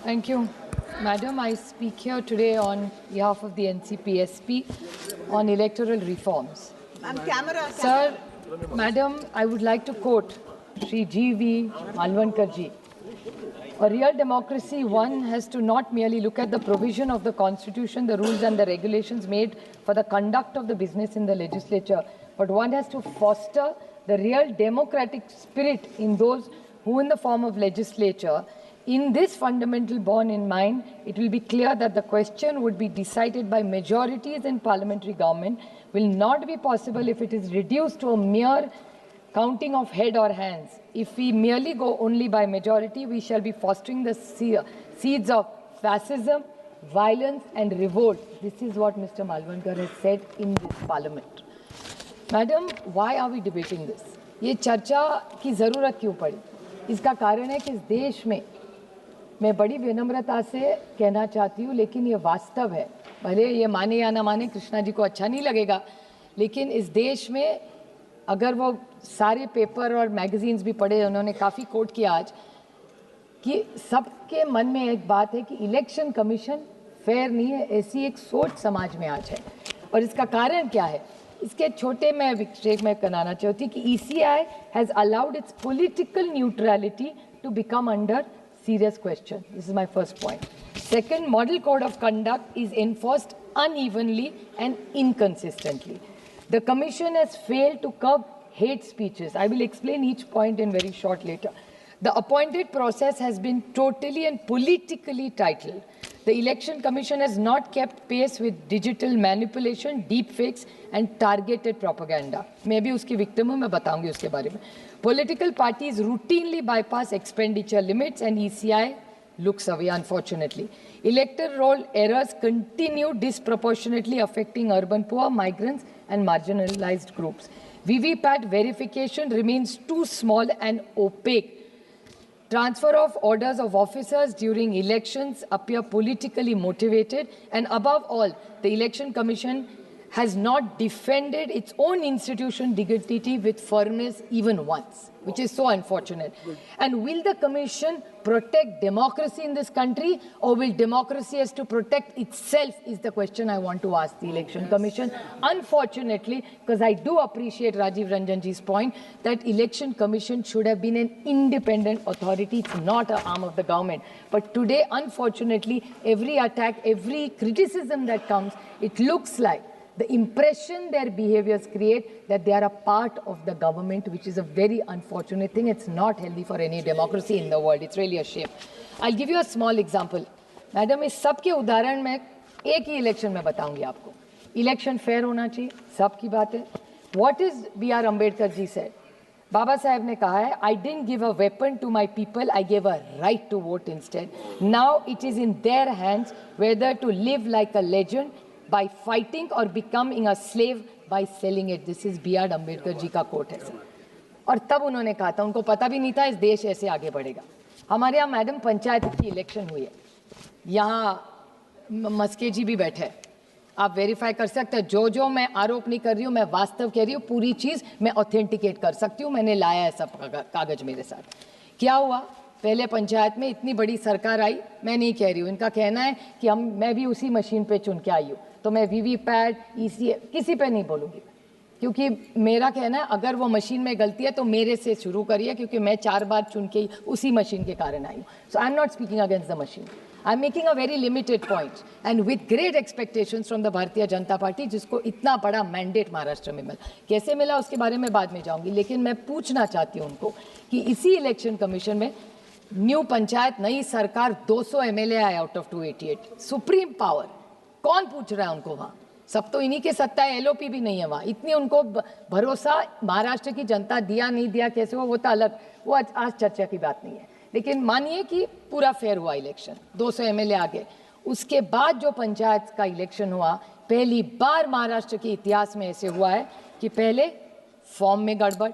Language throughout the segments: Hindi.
Thank you. Madam, I speak here today on behalf of the NCPSP on electoral reforms. Camera. Sir, Madam, I would like to quote Shri G.V. Malvankar ji. A real democracy, one has to not merely look at the provision of the constitution, the rules and the regulations made for the conduct of the business in the legislature, but one has to foster the real democratic spirit in those who in the form of legislature. In this fundamental born in mind, it will be clear that the question would be decided by majorities in parliamentary government will not be possible if it is reduced to a mere counting of head or hands. If we merely go only by majority, we shall be fostering the seeds of fascism, violence and revolt. This is what Mr. Malvankar has said in this parliament. Madam, why are we debating this? ये चर्चा की ज़रूरत क्यों पड़ी? इसका कारण है कि इस देश में मैं बड़ी विनम्रता से कहना चाहती हूँ, लेकिन ये वास्तव है, भले ये माने या ना माने, कृष्णा जी को अच्छा नहीं लगेगा, लेकिन इस देश में अगर वो सारे पेपर और मैगजीन्स भी पढ़े, उन्होंने काफ़ी कोट किया आज कि सबके मन में एक बात है कि इलेक्शन कमीशन फेयर नहीं है, ऐसी एक सोच समाज में आज है। और इसका कारण क्या है? इसके छोटे मैं विक्षेप में कराना चाहती कि ECI has allowed its political neutrality to become under serious question. This is my first point. Second, model code of conduct is enforced unevenly and inconsistently. The commission has failed to curb hate speeches. I will explain each point in very short later. The appointed process has been totally and politically titled. The election commission has not kept pace with digital manipulation, deepfakes and targeted propaganda. मैं भी उसकी victim हूँ, मैं बताऊंगी उसके बारे में. Political parties routinely bypass expenditure limits and ECI looks away, unfortunately. Electoral roll errors continue disproportionately affecting urban poor, migrants and marginalized groups. VVPAT verification remains too small and opaque. Transfer of orders of officers during elections appear politically motivated, and above all, the Election Commission has not defended its own institution dignity with firmness even once, which is so unfortunate. And will the Commission protect democracy in this country, or will democracy has to protect itself is the question I want to ask the Election Commission. Unfortunately, because I do appreciate Rajiv Ranjanji's point that Election Commission should have been an independent authority. It's not an arm of the government. But today, unfortunately, every attack, every criticism that comes, it looks like the impression their behaviors create that they are a part of the government, which is a very unfortunate thing. It's not healthy for any democracy in the world. It's really a shame. I'll give you a small example. Madam, इस सब के उदाहरण मैं एक ही इलेक्शन में बताऊंगी आपको. इलेक्शन फेयर होना चाहिए, सबकी बात है. What is B.R. Ambedkar ji said? बाबा साहब ने कहा है, I didn't give a weapon to my people, I gave a right to vote instead. Now it is in their hands whether to live like a legend by fighting or becoming a slave by selling it. This is B.R. Ambedkar जी का कोट है सर. और तब उन्होंने कहा था, उनको पता भी नहीं था इस देश ऐसे आगे बढ़ेगा. हमारे यहाँ मैडम पंचायत की इलेक्शन हुई है, यहाँ मस्के जी भी बैठे हैं, आप वेरीफाई कर सकते हैं. जो मैं आरोप नहीं कर रही हूँ, मैं वास्तव कह रही हूँ, पूरी चीज़ मैं ऑथेंटिकेट कर सकती हूँ. मैंने लाया है सब कागज मेरे साथ. क्या हुआ? पहले पंचायत में इतनी बड़ी सरकार आई, मैं नहीं कह रही हूँ, इनका कहना है कि मैं भी उसी मशीन पे चुन के आई हूँ, तो मैं VVPAT ECI किसी पे नहीं बोलूँगी, क्योंकि मेरा कहना है अगर वो मशीन में गलती है तो मेरे से शुरू करिए, क्योंकि मैं 4 बार चुन के उसी मशीन के कारण आई हूँ. So I am not speaking against the machine. I am making a very limited point and with great expectations from the Bharatiya Janata party, जिसको इतना बड़ा मैंडेट महाराष्ट्र में मिला. कैसे मिला उसके बारे में बाद में जाऊँगी, लेकिन मैं पूछना चाहती हूँ उनको कि इसी इलेक्शन कमीशन में न्यू पंचायत, नई सरकार, 200 MLA आए आउट ऑफ 288, सुप्रीम पावर. कौन पूछ रहा है उनको वहाँ? सब तो इन्हीं के सत्ता है, LOP भी नहीं है वहाँ. इतनी उनको भरोसा महाराष्ट्र की जनता दिया नहीं दिया कैसे वो तो अलग, वो आज चर्चा की बात नहीं है. लेकिन मानिए कि पूरा फेयर हुआ इलेक्शन, 200 MLA आ गए. उसके बाद जो पंचायत का इलेक्शन हुआ, पहली बार महाराष्ट्र के इतिहास में ऐसे हुआ है कि पहले फॉर्म में गड़बड़,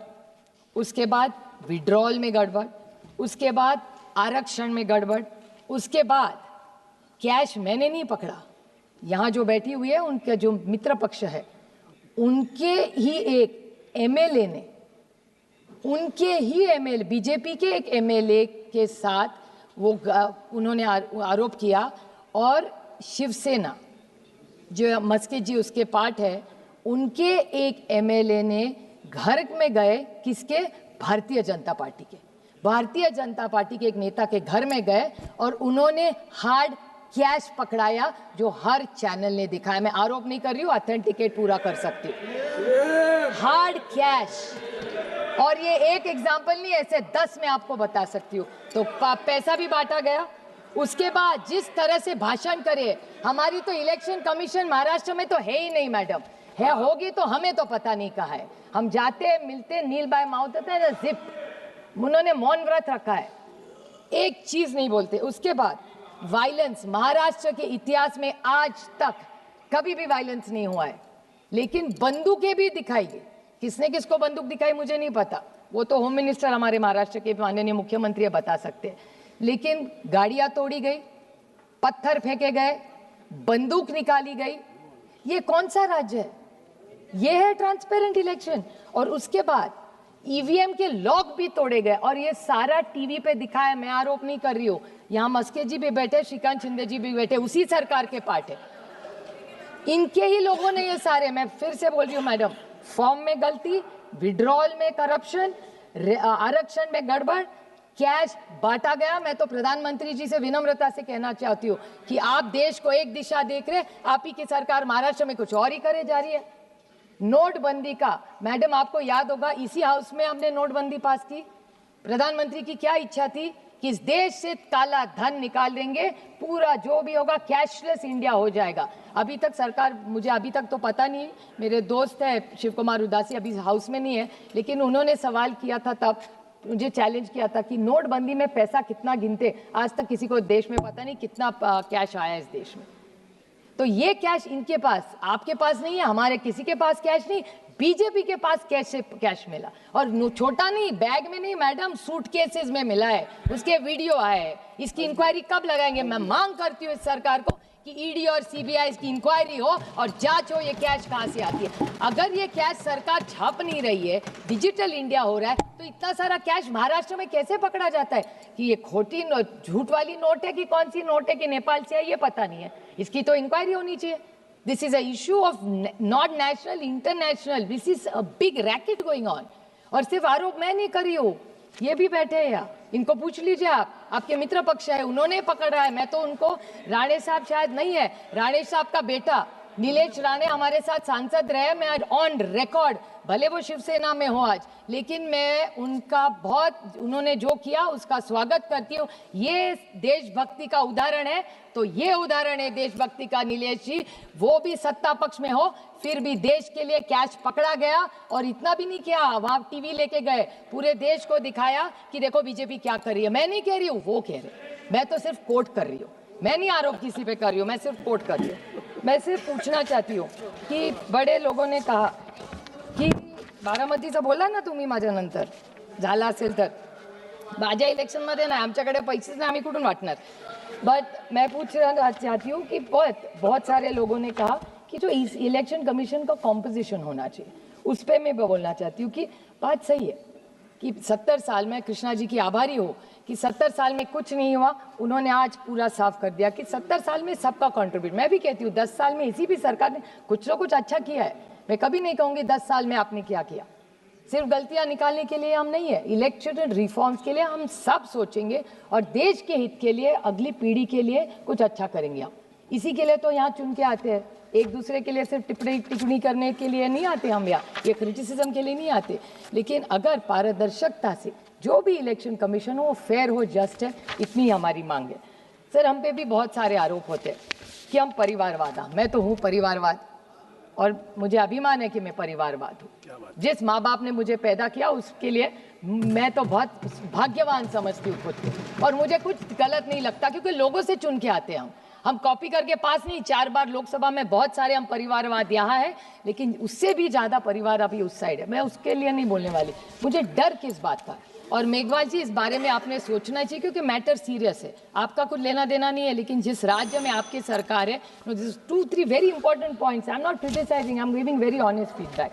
उसके बाद विड्रॉल में गड़बड़, उसके बाद आरक्षण में गड़बड़, उसके बाद कैश मैंने नहीं पकड़ा. यहाँ जो बैठी हुई है उनका जो मित्र पक्ष है, उनके ही एक MLA ने, उनके ही MLA, बीजेपी के एक MLA के साथ वो उन्होंने आरोप किया, और शिवसेना जो मस्के जी उसके पार्ट है, उनके एक एमएलए ने घर में गए, किसके? भारतीय जनता पार्टी के, भारतीय जनता पार्टी के एक नेता के घर में गए और उन्होंने हार्ड कैश पकड़ाया, जो हर चैनल ने दिखाया। मैं आरोप नहीं कर रही हूँ, ऑथेंटिकेट पूरा कर सकती हूँ। हार्ड कैश, और ये एक एग्जाम्पल नहीं, ऐसे 10 मैं आपको बता सकती हूँ। तो पैसा भी बांटा गया। उसके बाद जिस तरह से भाषण करे, हमारी तो इलेक्शन कमीशन महाराष्ट्र में तो है ही नहीं मैडम, है होगी तो हमें तो पता नहीं कहा है। हम जाते मिलते नील बाय माउथ होता है ना, जिप, उन्होंने मौन व्रत रखा है, एक चीज नहीं बोलते। उसके बाद वायलेंस, महाराष्ट्र के इतिहास में आज तक कभी भी वायलेंस नहीं हुआ है, लेकिन बंदूकें भी दिखाई गई। किसने किसको बंदूक दिखाई मुझे नहीं पता, वो तो होम मिनिस्टर हमारे महाराष्ट्र के माननीय मुख्यमंत्री बता सकते हैं। लेकिन गाड़ियां तोड़ी गई, पत्थर फेंके गए, बंदूक निकाली गई। ये कौन सा राज्य है? ये है ट्रांसपेरेंट इलेक्शन। और उसके बाद ईवीएम के लॉक भी तोड़े गए, और ये सारा टीवी पे दिखाया। मैं आरोप नहीं कर रही हूँ, यहाँ मस्के जी भी बैठे, श्रीकांत शिंदे जी भी बैठे, उसी सरकार के पार्ट है, इनके ही लोगों ने ये सारे, मैं फिर से बोल रही हूँ मैडम, फॉर्म में गलती, विड्रॉल में करप्शन, आरक्षण में गड़बड़, कैश बांटा गया। मैं तो प्रधानमंत्री जी से विनम्रता से कहना चाहती हूँ कि आप देश को एक दिशा देख रहे, आप ही की सरकार महाराष्ट्र में कुछ और ही करे जा रही है। नोटबंदी का मैडम आपको याद होगा, इसी हाउस में हमने नोटबंदी पास की। प्रधानमंत्री की क्या इच्छा थी कि इस देश से काला धन निकाल देंगे, पूरा जो भी होगा कैशलेस इंडिया हो जाएगा। अभी तक सरकार, मुझे अभी तक तो पता नहीं, मेरे दोस्त है शिव कुमार उदासी अभी हाउस में नहीं है, लेकिन उन्होंने सवाल किया था, तब मुझे चैलेंज किया था कि नोटबंदी में पैसा कितना गिनते, आज तक किसी को देश में पता नहीं कितना कैश आया इस देश में। तो ये कैश इनके पास, आपके पास नहीं है, हमारे किसी के पास कैश नहीं, बीजेपी के पास कैश मिला, और छोटा नहीं, बैग में नहीं मैडम, सूटकेसेस में मिला है, उसके वीडियो आए हैं। इसकी इंक्वायरी कब लगाएंगे? मैं मांग करती हूँ इस सरकार को कि ईडी और सीबीआई की इंक्वायरी हो और जांच हो, ये कैश कहाँ से आती है। अगर ये कैश सरकार छाप नहीं रही है, डिजिटल इंडिया हो रहा है, तो इतना सारा कैश महाराष्ट्र में कैसे पकड़ा जाता है? कि ये खोटी झूठ वाली नोट है कि कौन सी नोट है कि नेपाल से है, ये पता नहीं है। इसकी तो इंक्वायरी होनी चाहिए। This is a issue of not national, international, this is a big racket going on. और सिर्फ आरोप मैं नहीं कर रही हूँ, ये भी बैठे हैं यहाँ, इनको पूछ लीजिए आप, आपके मित्र पक्ष है, उन्होंने पकड़ा है। मैं तो उनको, राणे साहब शायद नहीं है, राणे साहब का बेटा नीलेश राणे हमारे साथ सांसद रहे, मैं ऑन रिकॉर्ड, भले वो शिवसेना में हो आज, लेकिन मैं उनका बहुत, उन्होंने जो किया उसका स्वागत करती हूँ। ये देशभक्ति का उदाहरण है, तो ये उदाहरण है देशभक्ति का नीलेश जी। वो भी सत्ता पक्ष में हो, फिर भी देश के लिए कैश पकड़ा गया, और इतना भी नहीं किया, वहां टीवी लेके गए, पूरे देश को दिखाया कि देखो बीजेपी क्या कर रही है। मैं नहीं कह रही हूँ, वो कह रहे, मैं तो सिर्फ कोट कर रही हूँ, मैं नहीं आरोप किसी पे कर रही हूँ, मैं सिर्फ कोट कर रही हूँ। मैं सिर्फ पूछना चाहती हूँ कि बड़े लोगों ने कहा की बारामतीचं बोला ना तुम्ही माझ्यानंतर, झाला असेल तर माझ्या इलेक्शनमध्ये नाही, आमच्याकडे पैसेच नाही, आम्ही कुठून वाटणार। बट मैं पूछना चाहती हूँ कि बहुत सारे लोगों ने कहा कि जो इलेक्शन कमीशन का कॉम्पोजिशन होना चाहिए, उस पर मैं बोलना चाहती हूँ कि बात सही है कि 70 साल में, कृष्णा जी की आभारी हो कि 70 साल में कुछ नहीं हुआ, उन्होंने आज पूरा साफ कर दिया कि 70 साल में सबका कंट्रीब्यूट। मैं भी कहती हूँ 10 साल में इसी भी सरकार ने कुछ ना कुछ अच्छा किया है। मैं कभी नहीं कहूँगी 10 साल में आपने क्या किया, सिर्फ गलतियां निकालने के लिए हम नहीं है, इलेक्शन रिफॉर्म्स के लिए हम सब सोचेंगे और देश के हित के लिए, अगली पीढ़ी के लिए कुछ अच्छा करेंगे हम। इसी के लिए तो यहाँ चुन के आते हैं, एक दूसरे के लिए सिर्फ टिप्पणी करने के लिए नहीं आते हम यहाँ, ये क्रिटिसिज्म के लिए नहीं आते। लेकिन अगर पारदर्शिता से जो भी इलेक्शन कमीशन हो वो फेयर हो, जस्ट है, इतनी हमारी मांग है। सर हम पे भी बहुत सारे आरोप होते हैं कि हम परिवारवाद, मैं तो हूँ परिवारवाद और मुझे अभिमान है कि मैं परिवारवाद हूँ। जिस माँ बाप ने मुझे पैदा किया उसके लिए मैं तो बहुत भाग्यवान समझती हूँ खुद को, और मुझे कुछ गलत नहीं लगता क्योंकि लोगों से चुन के आते हैं हम कॉपी करके पास नहीं। 4 बार लोकसभा में बहुत सारे हम परिवारवाद यहाँ है, लेकिन उससे भी ज़्यादा परिवार अभी उस साइड है। मैं उसके लिए नहीं बोलने वाली, मुझे डर किस बात का। और मेघवाल जी इस बारे में आपने सोचना चाहिए क्योंकि मैटर सीरियस है, आपका कुछ लेना देना नहीं है, लेकिन जिस राज्य में आपकी सरकार है, 2-3 very important points, I am not criticising, I am giving very honest feedback.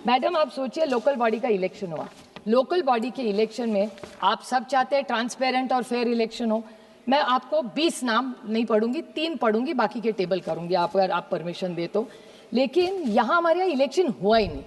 Madam आप सोचिए, लोकल बॉडी का इलेक्शन हुआ, लोकल बॉडी के इलेक्शन में आप सब चाहते हैं ट्रांसपेरेंट और फेयर इलेक्शन हो, मैं आपको 20 नाम नहीं पढ़ूंगी, 3 पढ़ूंगी, बाकी के टेबल करूंगी आप, अगर आप परमिशन दे तो। लेकिन यहाँ हमारे यहाँ इलेक्शन हुआ ही नहीं,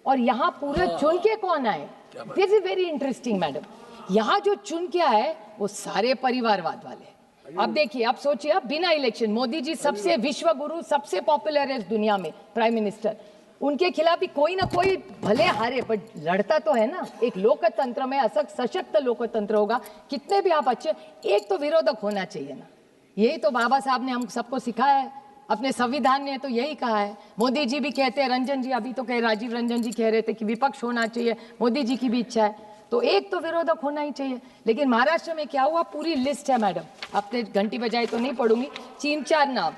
और यहाँ पूरे चुन के कौन आए, this is very interesting madam. यहाँ जो चुन के आए वो सारे परिवारवाद वाले। अब देखिए, अब सोचिए, अब बिना इलेक्शन, मोदी जी सबसे विश्व गुरु, सबसे पॉपुलर है इस दुनिया में प्राइम मिनिस्टर, उनके खिलाफ भी कोई ना कोई भले हारे पर लड़ता तो है ना। एक लोकतंत्र में सशक्त लोकतंत्र होगा, कितने भी आप अच्छे, एक तो विरोधक होना चाहिए ना। यही तो बाबा साहब ने हम सबको सिखाया है, अपने संविधान ने तो यही कहा है। मोदी जी भी कहते हैं, रंजन जी अभी तो कह, राजीव रंजन जी कह रहे थे कि विपक्ष होना चाहिए, मोदी जी की भी इच्छा है, तो एक तो विरोधक होना ही चाहिए। लेकिन महाराष्ट्र में क्या हुआ, पूरी लिस्ट है मैडम, आपने घंटी बजाई तो नहीं पढ़ूंगी, 3-4 नाम।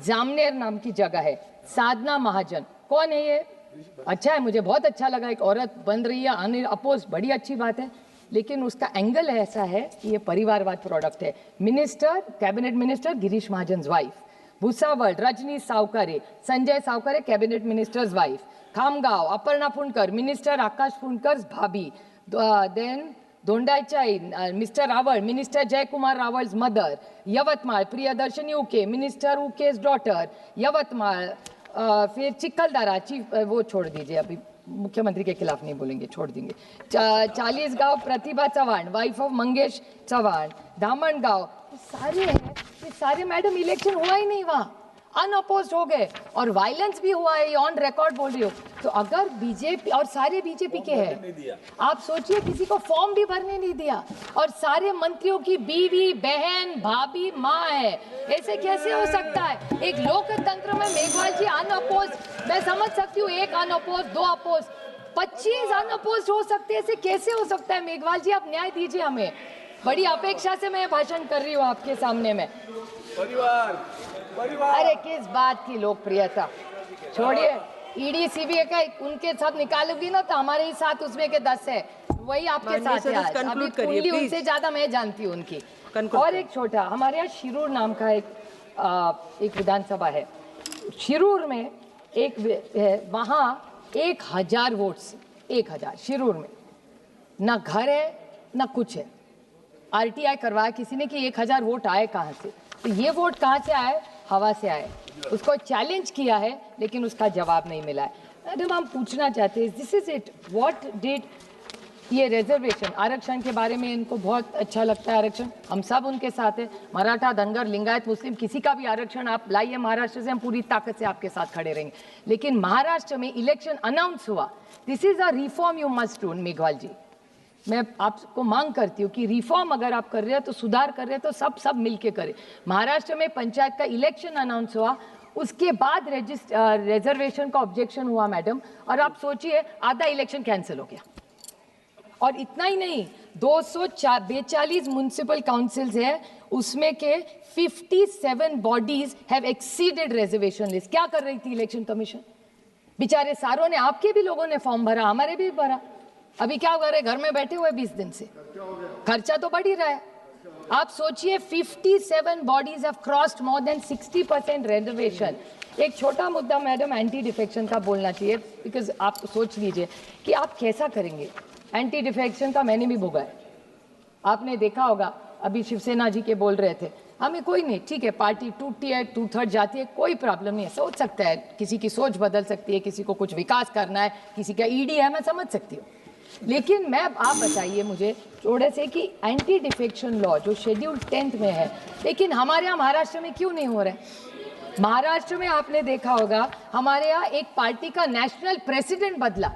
जामनेर नाम की जगह है, साधना महाजन, कौन है ये? अच्छा है, मुझे बहुत अच्छा लगा, एक औरत बन रही है अपोज, बड़ी अच्छी बात है। लेकिन उसका एंगल ऐसा है कि ये परिवारवाद प्रोडक्ट है। Minister, cabinet minister Girish Mahajan wife, Bhusawal Rajani Savkare, Sanjay Savkare cabinet ministers wife, Khamgaon Aparna Phundkar, minister Akash Phundkar भाभी, then Dondaicha mister Rawal, minister Jaykumar Rawal's mother, Yavatmal Priyadarshini Uike, minister उके's daughter, Yavatmal. फिर चिखलदरा, चीफ, वो छोड़ दीजिए, अभी मुख्यमंत्री के खिलाफ नहीं बोलेंगे, छोड़ देंगे। 40 गांव प्रतिभा चव्हाण, वाइफ ऑफ मंगेश चव्हाण, धामणगांव, सारे हैं, ये सारे मैडम इलेक्शन हुआ ही नहीं, वहाँ अनअपोज्ड हो गए, और वायलेंस भी हुआ है, ऑन रिकॉर्ड बोल रही हो। तो अगर बीजेपी, और सारे बीजेपी के हैं, आप सोचिए किसी को फॉर्म भी भरने नहीं दिया, और सारे मंत्रियों की बीवी, बहन, भाभी, माँ है, ऐसे कैसे हो सकता है एक लोकतंत्र में? मेघवाल जी अनअपोज्ड, मैं समझ सकती हूँ, 1 अनअपोज्ड, 2 अपोज, 25 अनअपोज्ड हो सकते हैं, ऐसे कैसे हो सकता है? मेघवाल जी आप न्याय दीजिए हमें, बड़ी अपेक्षा से मैं भाषण कर रही हूँ आपके सामने में। अरे किस बात की लोकप्रियता, छोड़िए, ईडी सीबीआई का उनके साथ निकालूंगी ना तो हमारे ही साथ उसमें के 10 है, वही आपके साथ है। अभी कुंडली उनसे ज्यादा मैं जानती हूँ उनकी। और एक छोटा, हमारे यहाँ शिरूर नाम का एक विधानसभा है, शिरूर में एक है, वहाँ 1000 वोट्स, 1000 शिरूर में, ना घर है ना कुछ है। आरटीआई करवाया किसी ने कि 1000 वोट आए कहाँ से, तो ये वोट कहाँ से आए? हवा से आए। उसको चैलेंज किया है लेकिन उसका जवाब नहीं मिला है। मैडम हम पूछना चाहते हैं, this is it, what did ये रिजर्वेशन, आरक्षण के बारे में इनको बहुत अच्छा लगता है आरक्षण, हम सब उनके साथ हैं, मराठा, धनगर, लिंगायत, मुस्लिम, किसी का भी आरक्षण आप लाइए महाराष्ट्र से, हम पूरी ताकत से आपके साथ खड़े रहेंगे। लेकिन महाराष्ट्र में इलेक्शन अनाउंस हुआ, this is a reform you must do. Meghwal ji, मैं आपको मांग करती हूँ कि रिफॉर्म अगर आप कर रहे हो तो सुधार कर रहे हो तो सब मिलके करें। महाराष्ट्र में पंचायत का इलेक्शन अनाउंस हुआ, उसके बाद रिजर्वेशन का ऑब्जेक्शन हुआ मैडम, और आप सोचिए आधा इलेक्शन कैंसिल हो गया। और इतना ही नहीं, 242 म्युनिसिपल काउंसिल्स है, उसमें के 57 bodies have exceeded reservation list. क्या कर रही थी इलेक्शन कमीशन? बेचारे सारों ने, आपके भी लोगों ने फॉर्म भरा, हमारे भी भरा, अभी क्या कर रहे, घर में बैठे हुए 20 दिन से, खर्चा तो बढ़ ही रहा है। आप सोचिए 57 bodies have crossed more than 60% reservation. एक छोटा मुद्दा मैडम एंटी डिफेक्शन का बोलना चाहिए, बिकॉज आप सोच लीजिए कि आप कैसा करेंगे। एंटी डिफेक्शन का मैंने भी भोगा है, आपने देखा होगा, अभी शिवसेना जी के बोल रहे थे, हमें कोई नहीं, ठीक है पार्टी टूटती है, 2/3 जाती है, कोई प्रॉब्लम नहीं है, सोच सकता है, किसी की सोच बदल सकती है, किसी को कुछ विकास करना है, किसी का ईडी है, मैं समझ सकती हूँ। लेकिन मैं, आप बताइए मुझे थोड़े से कि एंटी डिफेक्शन लॉ जो शेड्यूल 10th में है, लेकिन हमारे यहाँ महाराष्ट्र में क्यों नहीं हो रहा है? महाराष्ट्र में आपने देखा होगा, हमारे यहाँ एक पार्टी का नेशनल प्रेसिडेंट बदला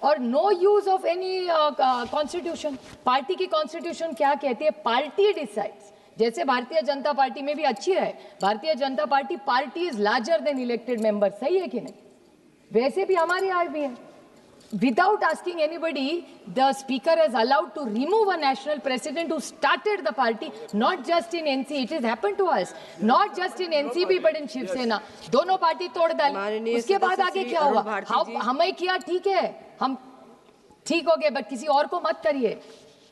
और no use of any constitution. Party की कॉन्स्टिट्यूशन क्या कहती है? Party decides. जैसे भारतीय जनता पार्टी में भी अच्छी है, भारतीय Janata party is larger than elected member, सही है कि नहीं? वैसे भी हमारे यहाँ भी है। Without asking anybody, the speaker has allowed to remove a national president who started the party, not just in NC, it has happened to us, not just in NCP but in Shiv Sena. दोनों पार्टी तोड़ डाली, उसके बाद आगे क्या हुआ? हमें किया, ठीक है, हम ठीक हो गए, बट किसी और को मत करिए।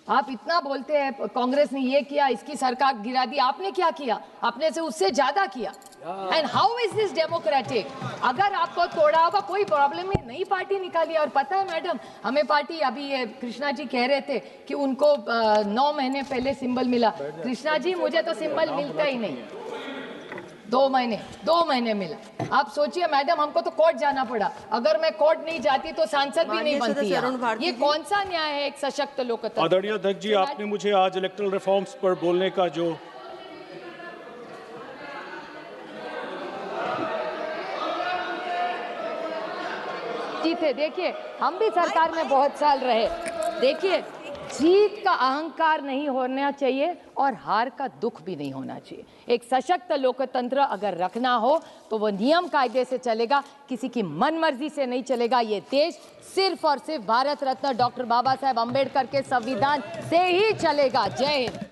आप इतना बोलते हैं कांग्रेस ने ये किया, इसकी सरकार गिरा दी, आपने क्या किया? आपने से उससे ज्यादा किया। And how is this democratic? अगर आपको तोड़ा होगा कोई प्रॉब्लम नहीं, नई पार्टी निकाली। और पता है मैडम, हमें पार्टी, अभी ये कृष्णा जी कह रहे थे कि उनको 9 महीने पहले सिंबल मिला। कृष्णा जी, मुझे तो सिंबल मिलता ही नहीं, 2 महीने मिला। आप सोचिए मैडम, हमको तो कोर्ट जाना पड़ा। अगर मैं कोर्ट नहीं जाती तो सांसद भी नहीं बनती। ये कौन सा न्याय है एक सशक्त लोकतंत्र? आदरणीय अध्यक्ष जी, आपने मुझे आज इलेक्टोरल रिफॉर्म्स पर बोलने का जो जीते, देखिए हम भी सरकार में बहुत साल रहे। देखिए, जीत का अहंकार नहीं होना चाहिए और हार का दुख भी नहीं होना चाहिए। एक सशक्त लोकतंत्र अगर रखना हो तो वो नियम कायदे से चलेगा, किसी की मनमर्जी से नहीं चलेगा। ये देश सिर्फ और सिर्फ भारत रत्न डॉक्टर बाबा साहेब अम्बेडकर के संविधान से ही चलेगा। जय हिंद।